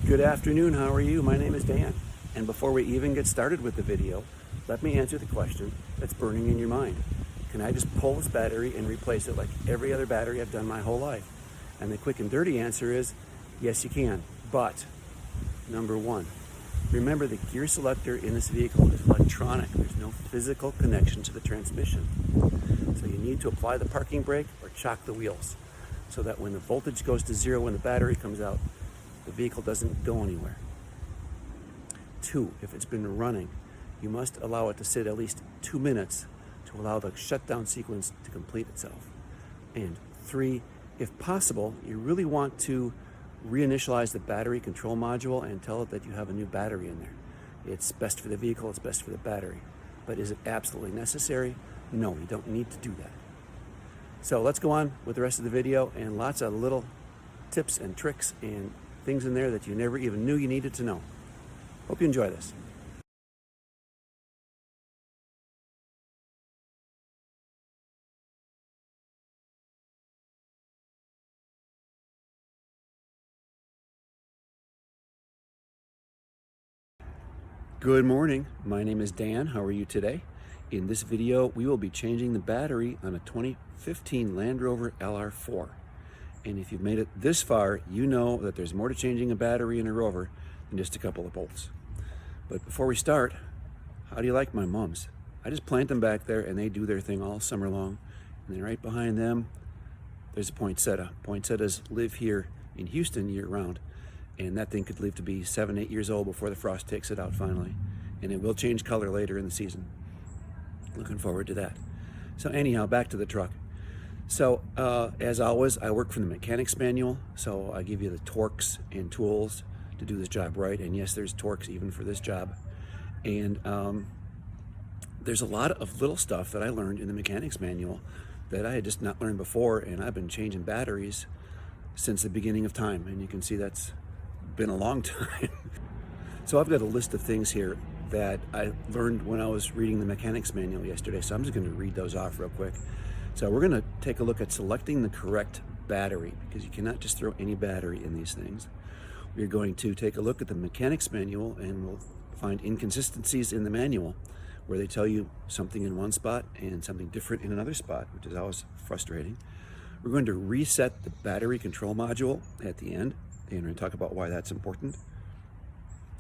Good afternoon, how are you? My name is Dan. And before we even get started with the video, let me answer the question that's burning in your mind. Can I just pull this battery and replace it like every other battery I've done my whole life? And the quick and dirty answer is, yes you can. But, number one, remember the gear selector in this vehicle is electronic. There's no physical connection to the transmission. So you need to apply the parking brake or chock the wheels so that when the voltage goes to zero, when the battery comes out, the vehicle doesn't go anywhere. Two, if it's been running, you must allow it to sit at least 2 minutes to allow the shutdown sequence to complete itself. And three, if possible, you really want to reinitialize the battery control module and tell it that you have a new battery in there. It's best for the vehicle, it's best for the battery. But is it absolutely necessary? No, you don't need to do that. So let's go on with the rest of the video, and lots of little tips and tricks and things in there that you never even knew you needed to know. Hope you enjoy this. Good morning, my name is Dan. How are you today? In this video, we will be changing the battery on a 2015 Land Rover LR4. And if you've made it this far, you know that there's more to changing a battery in a Rover than just a couple of bolts. But before we start, how do you like my mums? I just plant them back there and they do their thing all summer long. And then right behind them, there's a poinsettia. Poinsettias live here in Houston year round. And that thing could live to be 7, 8 years old before the frost takes it out finally. And it will change color later in the season. Looking forward to that. So anyhow, back to the truck. So as always, I work from the mechanics manual. So I give you the torques and tools to do this job right. And yes, there's torques even for this job. And there's a lot of little stuff that I learned in the mechanics manual that I had just not learned before. And I've been changing batteries since the beginning of time. And you can see that's been a long time. So I've got a list of things here that I learned when I was reading the mechanics manual yesterday. So I'm just going to read those off real quick. So we're going to take a look at selecting the correct battery, because you cannot just throw any battery in these things. We're going to take a look at the mechanics manual, and we'll find inconsistencies in the manual where they tell you something in one spot and something different in another spot, which is always frustrating. We're going to reset the battery control module at the end, and we're going to talk about why that's important.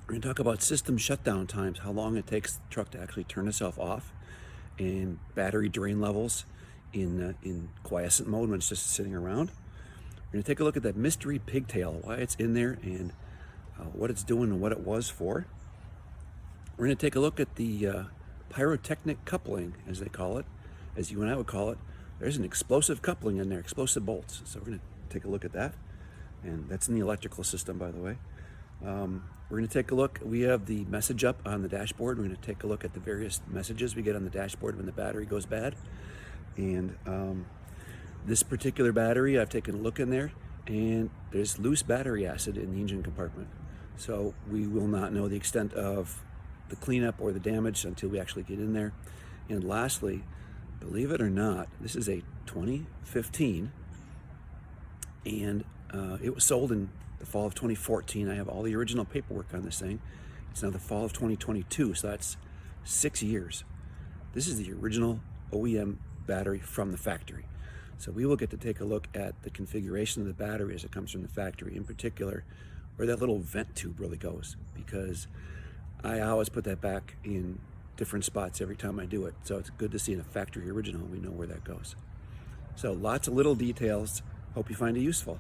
We're going to talk about system shutdown times, how long it takes the truck to actually turn itself off, and battery drain levels in quiescent mode when it's just sitting around. We're going to take a look at that mystery pigtail, why it's in there, and what it's doing and what it was for. We're going to take a look at the pyrotechnic coupling, as they call it, as you and I would call it. There's an explosive coupling in there, explosive bolts. So we're going to take a look at that. And that's in the electrical system, by the way. We're going to take a look. We have the message up on the dashboard. We're going to take a look at the various messages we get on the dashboard when the battery goes bad. And this particular battery, I've taken a look in there, and there's loose battery acid in the engine compartment. So we will not know the extent of the cleanup or the damage until we actually get in there. And lastly, believe it or not, this is a 2015, and it was sold in the fall of 2014. I have all the original paperwork on this thing. It's now the fall of 2022, so that's 6 years. This is the original OEM battery from the factory. So we will get to take a look at the configuration of the battery as it comes from the factory, in particular where that little vent tube really goes, because I always put that back in different spots every time I do it. So it's good to see in a factory original, we know where that goes. So lots of little details. Hope you find it useful.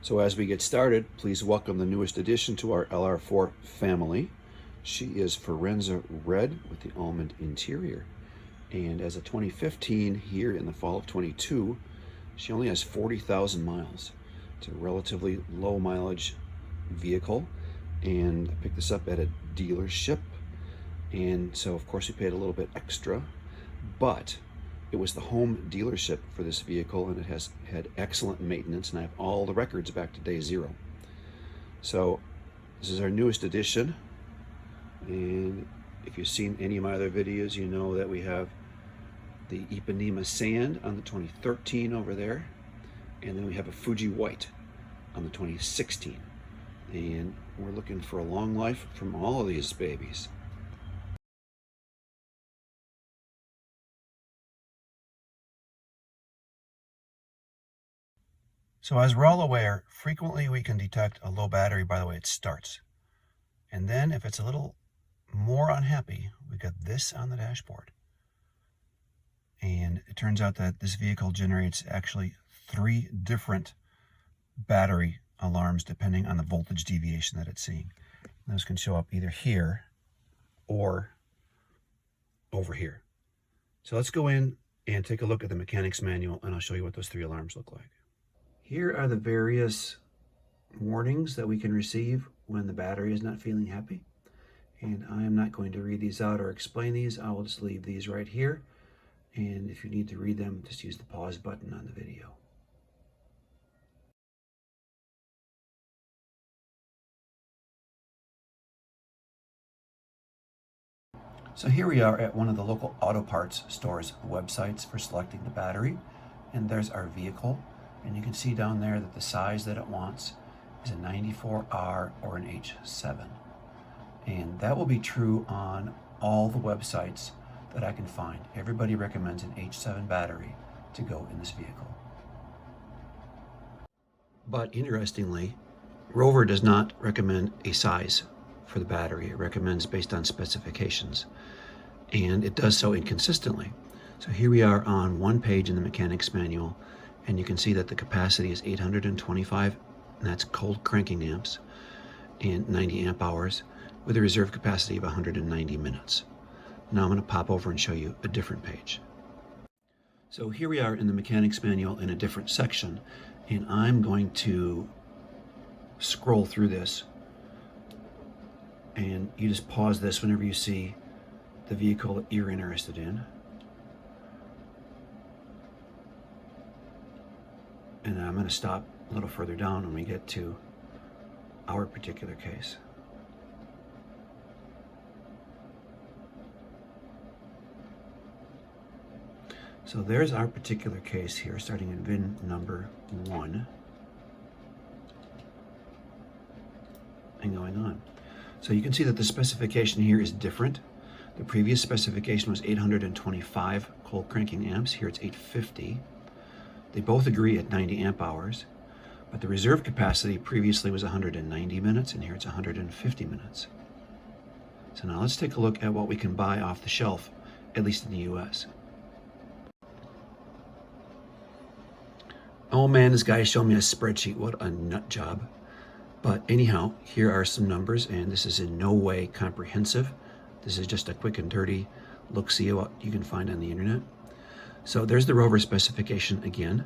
So as we get started, please welcome the newest addition to our LR4 family. She is Forenza Red with the almond interior. And as a 2015 here in the fall of 22, she only has 40,000 miles. It's a relatively low mileage vehicle, and I picked this up at a dealership. And so of course we paid a little bit extra, but it was the home dealership for this vehicle, and it has had excellent maintenance, and I have all the records back to day 0. So this is our newest addition, and if you've seen any of my other videos, you know that we have the Ipanema Sand on the 2013 over there, and then we have a Fuji White on the 2016, and we're looking for a long life from all of these babies. So as we're all aware, frequently we can detect a low battery by the way it starts. And then if it's a little more unhappy, we got this on the dashboard. And it turns out that this vehicle generates actually 3 different battery alarms depending on the voltage deviation that it's seeing. And those can show up either here or over here. So let's go in and take a look at the mechanic's manual, and I'll show you what those 3 alarms look like. Here are the various warnings that we can receive when the battery is not feeling happy. And I am not going to read these out or explain these. I will just leave these right here. And if you need to read them, just use the pause button on the video. So here we are at one of the local auto parts stores websites for selecting the battery. And there's our vehicle. And you can see down there that the size that it wants is a 94R or an H7. And that will be true on all the websites that I can find. Everybody recommends an H7 battery to go in this vehicle. But interestingly, Rover does not recommend a size for the battery. It recommends based on specifications. And it does so inconsistently. So here we are on one page in the mechanic's manual, and you can see that the capacity is 825, and that's cold cranking amps, and 90 amp hours with a reserve capacity of 190 minutes. Now I'm going to pop over and show you a different page. So here we are in the mechanic's manual in a different section, and I'm going to scroll through this, and you just pause this whenever you see the vehicle that you're interested in. And I'm going to stop a little further down when we get to our particular case. So there's our particular case here, starting in VIN number 1 and going on. So you can see that the specification here is different. The previous specification was 825 cold cranking amps. Here it's 850. They both agree at 90 amp hours, but the reserve capacity previously was 190 minutes, and here it's 150 minutes. So now let's take a look at what we can buy off the shelf, at least in the US. Oh man, this guy showed me a spreadsheet. What a nut job. But anyhow, here are some numbers, and this is in no way comprehensive. This is just a quick and dirty look-see at what you can find on the internet. So there's the Rover specification again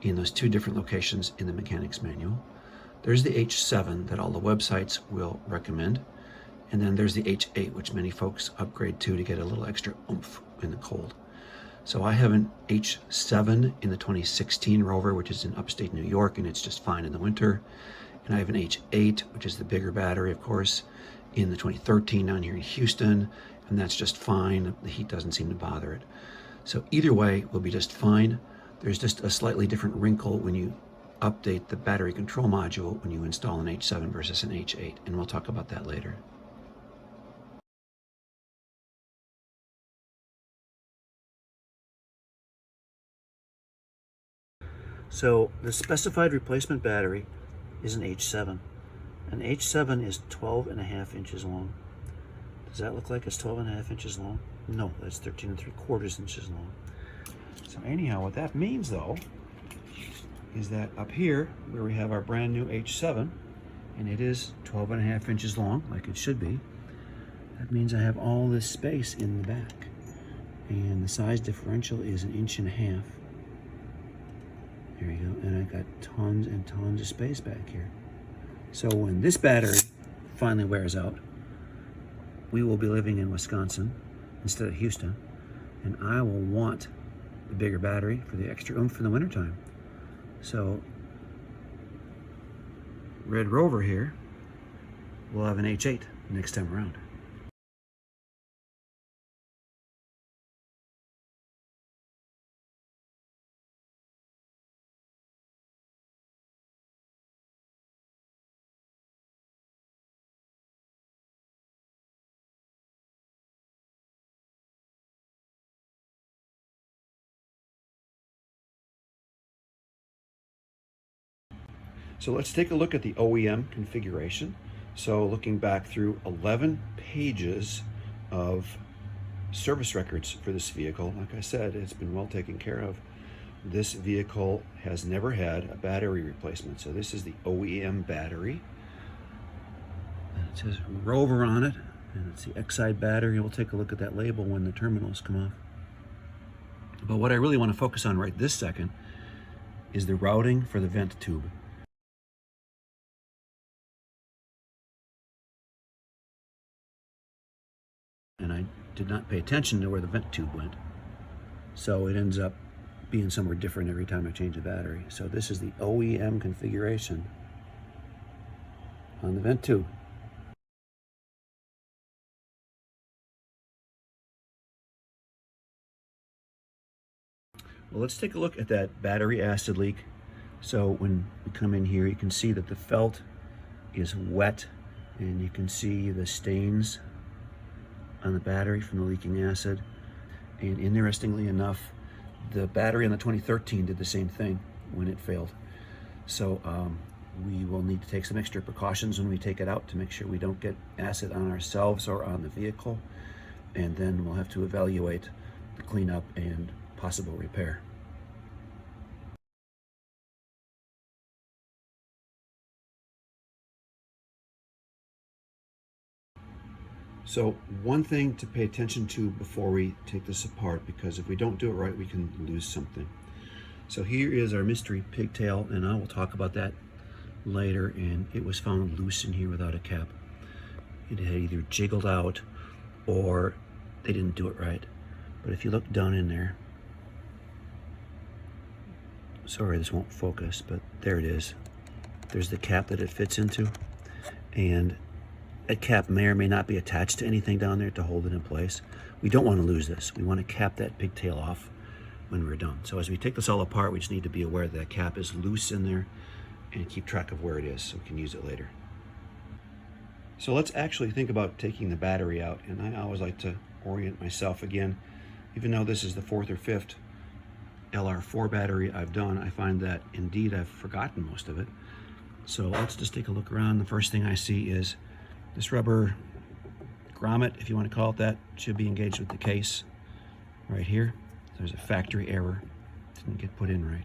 in those 2 different locations in the mechanic's manual. There's the H7 that all the websites will recommend. And then there's the H8, which many folks upgrade to get a little extra oomph in the cold. So I have an H7 in the 2016 Rover, which is in upstate New York, and it's just fine in the winter. And I have an H8, which is the bigger battery, of course, in the 2013 down here in Houston, and that's just fine. The heat doesn't seem to bother it. So either way will be just fine. There's just a slightly different wrinkle when you update the battery control module when you install an H7 versus an H8, and we'll talk about that later. So the specified replacement battery is an H7. An H7 is 12.5 inches long. Does that look like it's 12.5 inches long? No, that's 13 3/4 inches long. So anyhow, what that means though is that up here, where we have our brand new H7, and it is 12.5 inches long, like it should be, that means I have all this space in the back. And the size differential is 1.5 inches. There you go, and I got tons and tons of space back here. So when this battery finally wears out, we will be living in Wisconsin instead of Houston, and I will want the bigger battery for the extra oomph in the wintertime. So Red Rover here will have an H8 next time around. So let's take a look at the OEM configuration. So looking back through 11 pages of service records for this vehicle, like I said, it's been well taken care of. This vehicle has never had a battery replacement. So this is the OEM battery. And it says Rover on it, and it's the X-side battery. We'll take a look at that label when the terminals come off. But what I really want to focus on right this second is the routing for the vent tube. And I did not pay attention to where the vent tube went. So it ends up being somewhere different every time I change the battery. So this is the OEM configuration on the vent tube. Well, let's take a look at that battery acid leak. So when we come in here, you can see that the felt is wet, and you can see the stains on the battery from the leaking acid. And interestingly enough, the battery on the 2013 did the same thing when it failed. So we will need to take some extra precautions when we take it out to make sure we don't get acid on ourselves or on the vehicle. And then we'll have to evaluate the cleanup and possible repair. So one thing to pay attention to before we take this apart, because if we don't do it right, we can lose something. So here is our mystery pigtail, and I will talk about that later. And it was found loose in here without a cap. It had either jiggled out or they didn't do it right. But if you look down in there, sorry this won't focus, but there it is. There's the cap that it fits into, and that cap may or may not be attached to anything down there to hold it in place. We don't want to lose this. We want to cap that pigtail off when we're done. So as we take this all apart, we just need to be aware that cap is loose in there and keep track of where it is so we can use it later. So let's actually think about taking the battery out. And I always like to orient myself again. Even though this is the 4th or 5th LR4 battery I've done, I find that indeed I've forgotten most of it. So let's just take a look around. The first thing I see is this rubber grommet, if you want to call it that, should be engaged with the case right here. There's a factory error, didn't get put in right.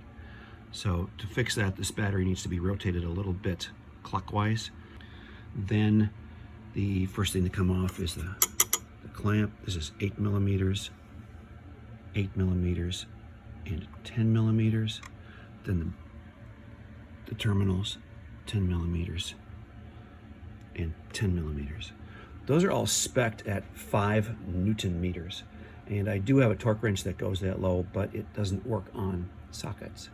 So to fix that, this battery needs to be rotated a little bit clockwise. Then the first thing to come off is the clamp. This is 8 millimeters, 8 millimeters, and 10 millimeters. Then the terminals, 10 millimeters. And 10 millimeters. Those are all spec'd at 5 Newton meters. And I do have a torque wrench that goes that low, but it doesn't work on sockets.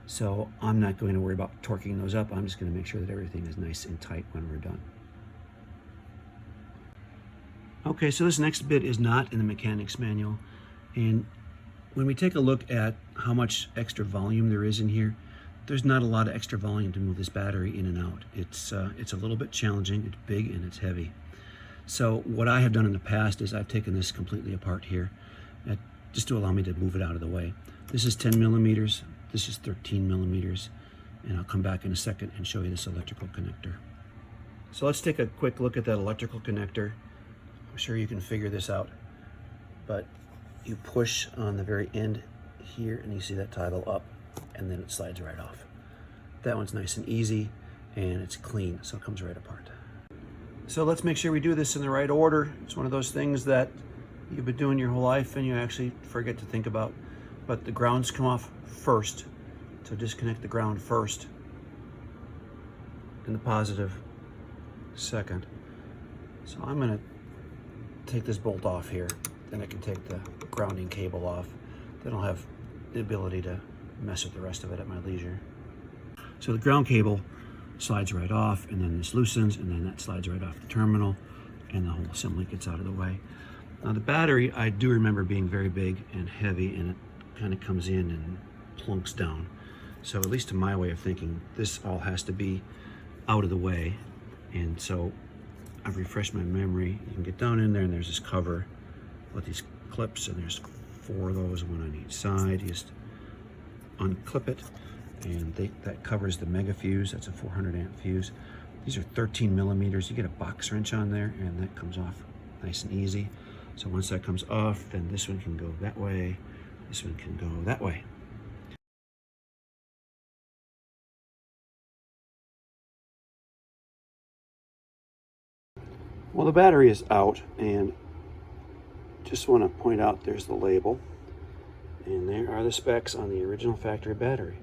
So I'm not going to worry about torquing those up. I'm just going to make sure that everything is nice and tight when we're done. Okay, so this next bit is not in the mechanics manual. And when we take a look at how much extra volume there is in here, there's not a lot of extra volume to move this battery in and out. It's a little bit challenging. It's big and it's heavy. So what I have done in the past is I've taken this completely apart here, just to allow me to move it out of the way. This is 10 millimeters. This is 13 millimeters. And I'll come back in a second and show you this electrical connector. So let's take a quick look at that electrical connector. I'm sure you can figure this out, but you push on the very end here and you see that toggle up, and then it slides right off. That one's nice and easy, and it's clean, so it comes right apart. So let's make sure we do this in the right order. It's one of those things that you've been doing your whole life and you actually forget to think about. But the grounds come off first, so disconnect the ground first, and the positive second. So I'm gonna take this bolt off here, then I can take the grounding cable off. Then I'll have the ability to mess with the rest of it at my leisure. So the ground cable slides right off, and then this loosens, and then that slides right off the terminal, and the whole assembly gets out of the way. Now the battery, I do remember being very big and heavy, and it kind of comes in and plunks down. So at least to my way of thinking, this all has to be out of the way. And so I've refreshed my memory. You can get down in there, and there's this cover with these clips, and there's 4 of those, one on each side. You just unclip it, and that covers the mega fuse. That's a 400 amp fuse. These are 13 millimeters. You get a box wrench on there, and that comes off nice and easy. So once that comes off, then this one can go that way, this one can go that way. Well, the battery is out, and just want to point out there's the label, and there are the specs on the original factory battery.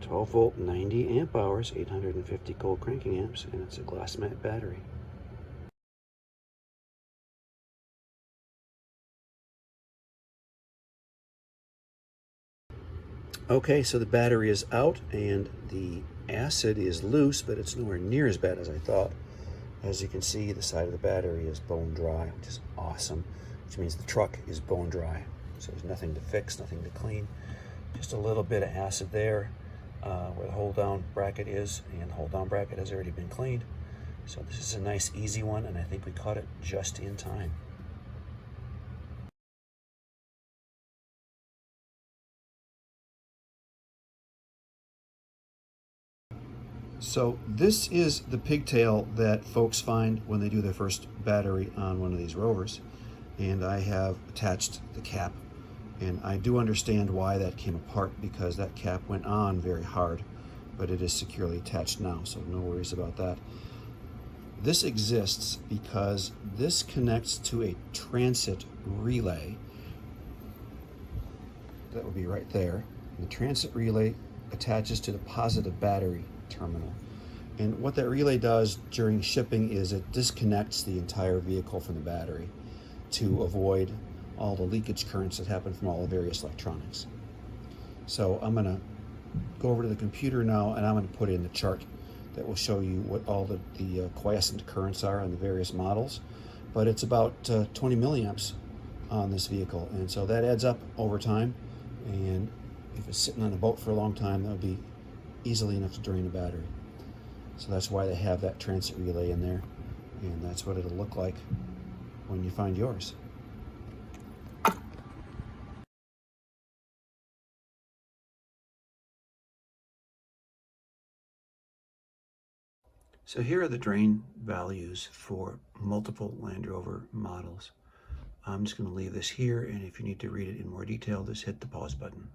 12 volt, 90 amp hours, 850 cold cranking amps, and it's a glass mat battery. Okay, so the battery is out, and the acid is loose, but it's nowhere near as bad as I thought. As you can see, the side of the battery is bone dry, which is awesome, which means the truck is bone dry. So there's nothing to fix, nothing to clean. Just a little bit of acid there where the hold down bracket is, and the hold down bracket has already been cleaned. So this is a nice easy one, and I think we caught it just in time. So this is the pigtail that folks find when they do their first battery on one of these Rovers. And I have attached the cap, and I do understand why that came apart, because that cap went on very hard, but it is securely attached now, so no worries about that. This exists because this connects to a transit relay. That would be right there. And the transit relay attaches to the positive battery terminal. And what that relay does during shipping is it disconnects the entire vehicle from the battery to avoid all the leakage currents that happen from all the various electronics. So I'm going to go over to the computer now, and I'm going to put in the chart that will show you what all the quiescent currents are on the various models. But it's about 20 milliamps on this vehicle, and so that adds up over time, and if it's sitting on a boat for a long time, that would be easily enough to drain the battery. So that's why they have that transit relay in there, and that's what it'll look like when you find yours. So here are the drain values for multiple Land Rover models. I'm just going to leave this here, and if you need to read it in more detail, just hit the pause button.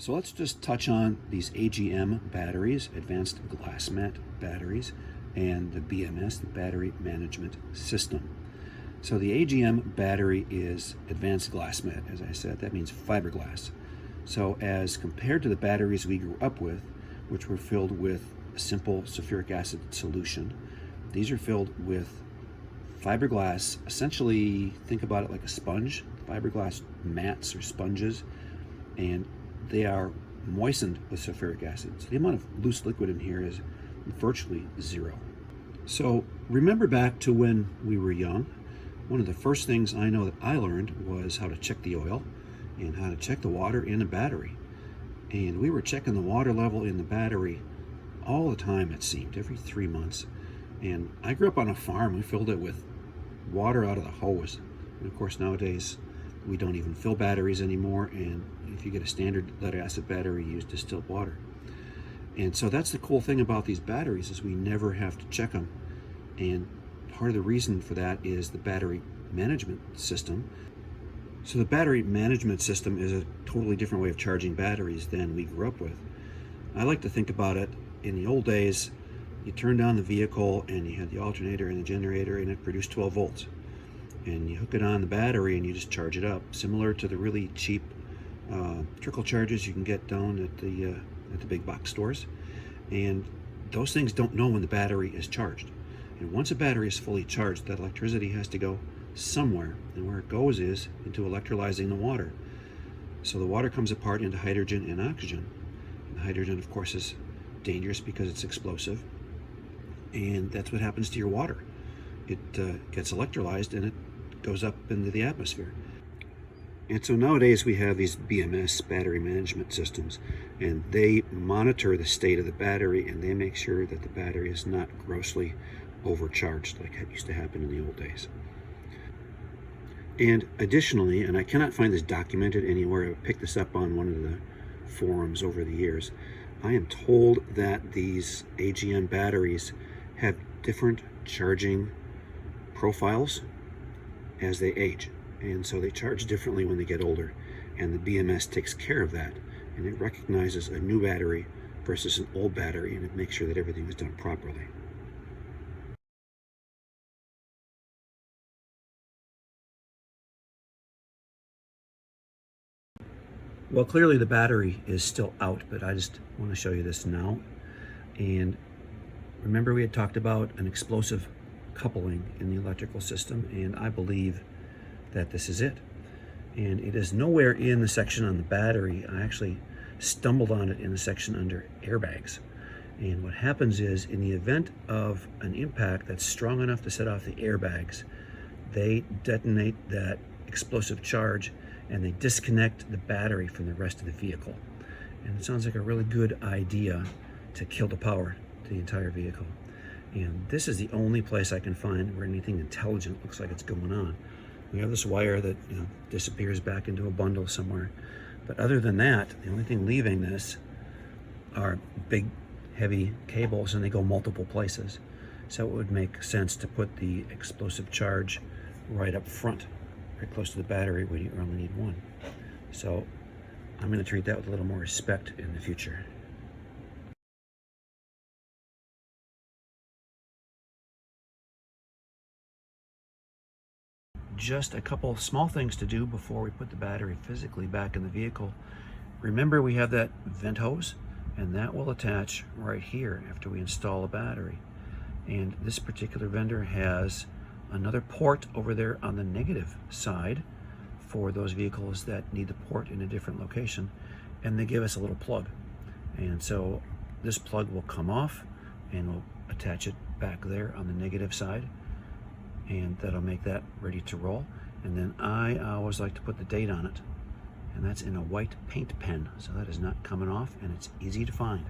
So let's just touch on these AGM batteries, Advanced Glass Mat batteries, and the BMS, the Battery Management System. So the AGM battery is Advanced Glass Mat, as I said. That means fiberglass. So as compared to the batteries we grew up with, which were filled with a simple sulfuric acid solution, these are filled with fiberglass. Essentially, think about it like a sponge, fiberglass mats or sponges, and they are moistened with sulfuric acid. So the amount of loose liquid in here is virtually zero. So remember back to when we were young, one of the first things I know that I learned was how to check the oil and how to check the water in a battery. And we were checking the water level in the battery all the time, it seemed, every 3 months. And I grew up on a farm. We filled it with water out of the hose. And of course, nowadays, we don't even fill batteries anymore, and if you get a standard lead acid battery, you use distilled water. And so that's the cool thing about these batteries, is we never have to check them. And part of the reason for that is the battery management system. So the battery management system is a totally different way of charging batteries than we grew up with. I like to think about it, in the old days, you turned on the vehicle and you had the alternator and the generator and it produced 12 volts. And you hook it on the battery and you just charge it up, similar to the really cheap trickle charges you can get down at the big box stores. And those things don't know when the battery is charged. And once a battery is fully charged, that electricity has to go somewhere, and where it goes is into electrolyzing the water. So the water comes apart into hydrogen and oxygen. The hydrogen, of course, is dangerous because it's explosive, and that's what happens to your water. It gets electrolyzed and it goes up into the atmosphere. And so nowadays we have these BMS, battery management systems, and they monitor the state of the battery and they make sure that the battery is not grossly overcharged like it used to happen in the old days. And additionally, and I cannot find this documented anywhere, I picked this up on one of the forums over the years, I am told that these AGM batteries have different charging profiles as they age. And so they charge differently when they get older. And the BMS takes care of that. And it recognizes a new battery versus an old battery, and it makes sure that everything is done properly. Well, clearly the battery is still out, but I just want to show you this now. And remember, we had talked about an explosive coupling in the electrical system, and I believe that this is it. And it is nowhere in the section on the battery. I actually stumbled on it in the section under airbags. And what happens is, in the event of an impact that's strong enough to set off the airbags, they detonate that explosive charge and they disconnect the battery from the rest of the vehicle. And it sounds like a really good idea to kill the power to the entire vehicle. And this is the only place I can find where anything intelligent looks like it's going on. We have this wire that disappears back into a bundle somewhere. But other than that, the only thing leaving this are big, heavy cables, and they go multiple places. So it would make sense to put the explosive charge right up front, right close to the battery when you only need one. So I'm going to treat that with a little more respect in the future. Just a couple small things to do before we put the battery physically back in the vehicle. Remember, we have that vent hose, and that will attach right here after we install a battery. And this particular vendor has another port over there on the negative side for those vehicles that need the port in a different location, and they give us a little plug. And so this plug will come off and we'll attach it back there on the negative side, and that'll make that ready to roll. And then I always like to put the date on it, and that's in a white paint pen, so that is not coming off and it's easy to find.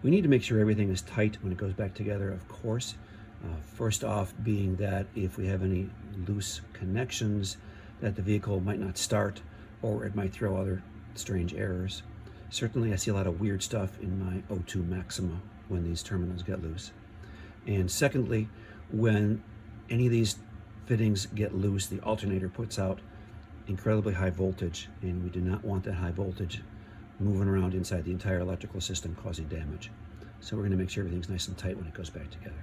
We need to make sure everything is tight when it goes back together, of course. First off being that if we have any loose connections, that the vehicle might not start, or it might throw other strange errors. Certainly I see a lot of weird stuff in my O2 Maxima when these terminals get loose. And secondly, when any of these fittings get loose, the alternator puts out incredibly high voltage, and we do not want that high voltage moving around inside the entire electrical system causing damage. So we're going to make sure everything's nice and tight when it goes back together.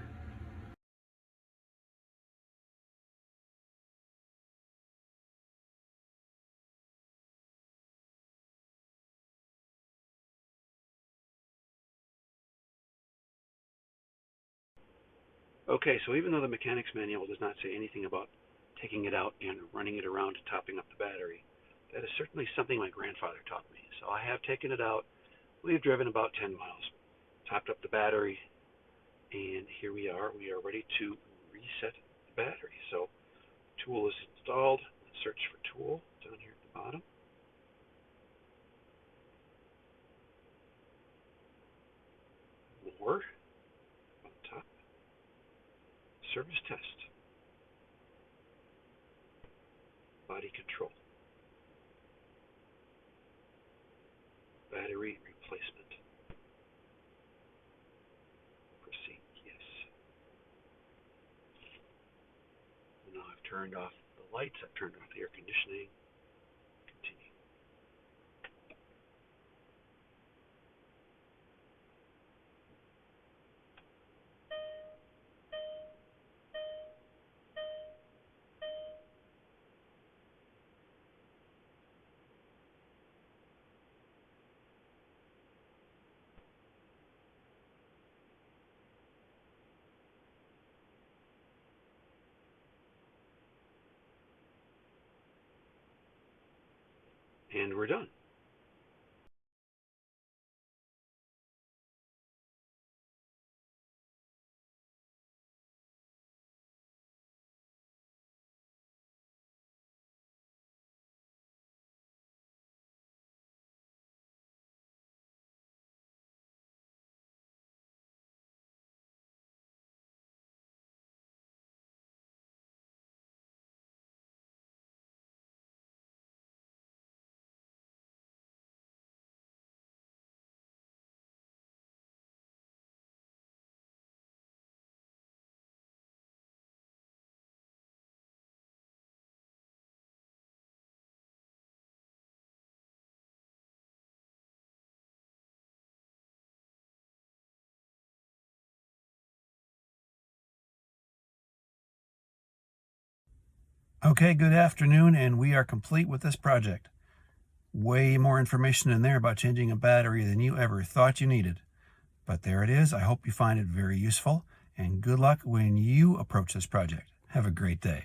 Okay, so even though the mechanics manual does not say anything about taking it out and running it around and topping up the battery, that is certainly something my grandfather taught me. So I have taken it out. We've driven about 10 miles, topped up the battery, and here we are. We are ready to reset the battery. So tool is installed. Let's search for tool down here at the bottom. More on top. Service test. Body control. replacement. Proceed, yes. And now I've turned off the lights, I've turned off the air conditioning. Continue. And we're done. Okay, good afternoon, and we are complete with this project. Way more information in there about changing a battery than you ever thought you needed. But there it is. I hope you find it very useful, and good luck when you approach this project. Have a great day.